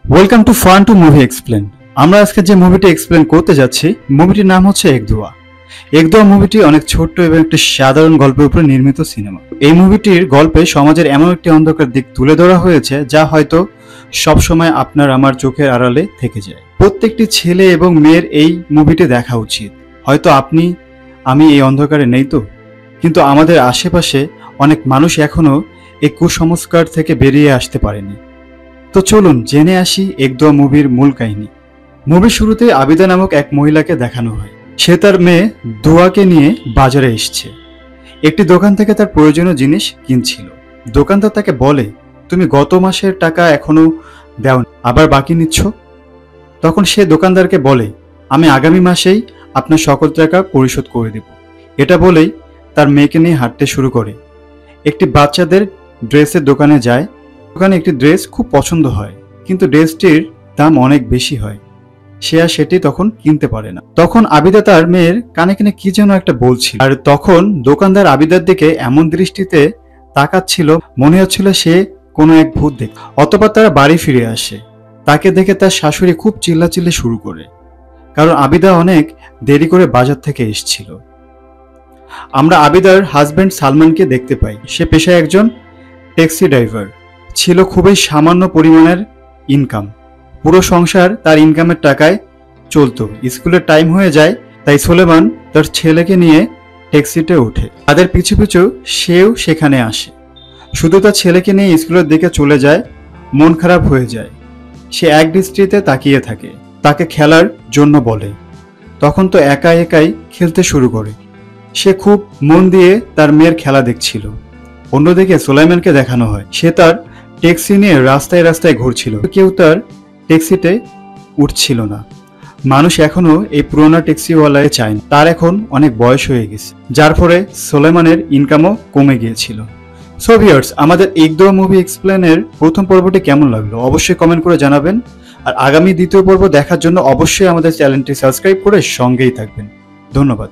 Welcome to fun to movie explain. আমরা আজকে যে মুভিটি এক্সপ্লেন করতে যাচ্ছি, মুভিটির নাম হচ্ছে এক দোয়া। এক দোয়া মুভিটি অনেক ছোট্ট এবং একটি সাধারণ গল্পের উপরে নির্মিত সিনেমা। এই মুভিটির গল্পে সমাজের এমন একটি অন্ধকার দিক তুলে ধরা হয়েছে যা হয়তো সবসময় আপনার আমার চোখের আড়ালে থেকে যায়। প্রত্যেকটি ছেলে এবং মেয়ের এই মুভিটি দেখা উচিত। হয়তো আপনি আমি এই অন্ধকারে নেই তো, কিন্তু আমাদের আশেপাশে অনেক মানুষ এখনো এই কুসংস্কার থেকে বেরিয়ে আসতে পারেনি। তো চলুন জেনে আসি এক দোয়া মুভির মূল কাহিনী। মুভির শুরুতে আবিদা নামক এক মহিলাকে দেখানো হয়। সে তার মেয়ে দোয়াকে নিয়ে বাজারে এসছে। একটি দোকান থেকে তার প্রয়োজনীয় জিনিস কিনছিল। দোকানদার তাকে বলে, তুমি গত মাসের টাকা এখনো দাওনি, আবার বাকি নিচ্ছ। তখন সে দোকানদারকে বলে, আমি আগামী মাসেই আপনার সকল টাকা পরিশোধ করে দেব। এটা বলেই তার মেয়েকে নিয়ে হাঁটতে শুরু করে। একটি বাচ্চাদের ড্রেসের দোকানে যায়। দোকানে একটি ড্রেস খুব পছন্দ হয়, কিন্তু ড্রেসটির দাম অনেক বেশি হয়। সে আর সেটি তখন কিনতে পারে না। তখন আবিদা তার মেয়ের কানে কানে কি যেন একটা বলছিল, আর তখন দোকানদার আবিদার দিকে এমন দৃষ্টিতে তাকাচ্ছিল, মনে হচ্ছিল সে কোনো এক ভূত দেখ। অতঃপর তারা বাড়ি ফিরে আসে। তাকে দেখে তার শাশুড়ি খুব চিল্লাচিল্লি শুরু করে, কারণ আবিদা অনেক দেরি করে বাজার থেকে এসেছিল। আমরা আবিদার হাজবেন্ড সালমানকে দেখতে পাই। সে পেশায় একজন ট্যাক্সি ড্রাইভার ছিল। খুবই সামান্য পরিমাণের ইনকাম। পুরো সংসার তার ইনকামের টাকায় চলতো। স্কুলের টাইম হয়ে যায়, তাই সুলেমান তার ছেলেকে নিয়ে ট্যাক্সিতে ওঠে। তাদের পিছু পিছু সেও সেখানে আসে। শুধু তার ছেলেকে নিয়ে স্কুলের দিকে চলে যায়। মন খারাপ হয়ে যায়। সে এক দৃষ্টিতে তাকিয়ে থাকে। তাকে খেলার জন্য বলে। তখন তো একাই একাই খেলতে শুরু করে। সে খুব মন দিয়ে তার মেয়ের খেলা দেখছিল। অন্যদিকে সুলাইমানকে দেখানো হয়। সে তার ট্যাক্সি নিয়ে রাস্তায় রাস্তায় ঘুরছিল। কেউ তার ট্যাক্সিতে উঠছিল না। মানুষ এখনো এই পুরোনো ট্যাক্সিওয়ালায় চায় না। তার এখন অনেক বয়স হয়ে গেছে, যার ফলে সুলাইমানের ইনকামও কমে গিয়েছিল। সো ভিউয়ার্স, আমাদের এক দোয়া মুভি এক্সপ্লেনের প্রথম পর্বটি কেমন লাগলো অবশ্যই কমেন্ট করে জানাবেন। আর আগামী দ্বিতীয় পর্ব দেখার জন্য অবশ্যই আমাদের চ্যানেলটি সাবস্ক্রাইব করে সঙ্গেই থাকবেন। ধন্যবাদ।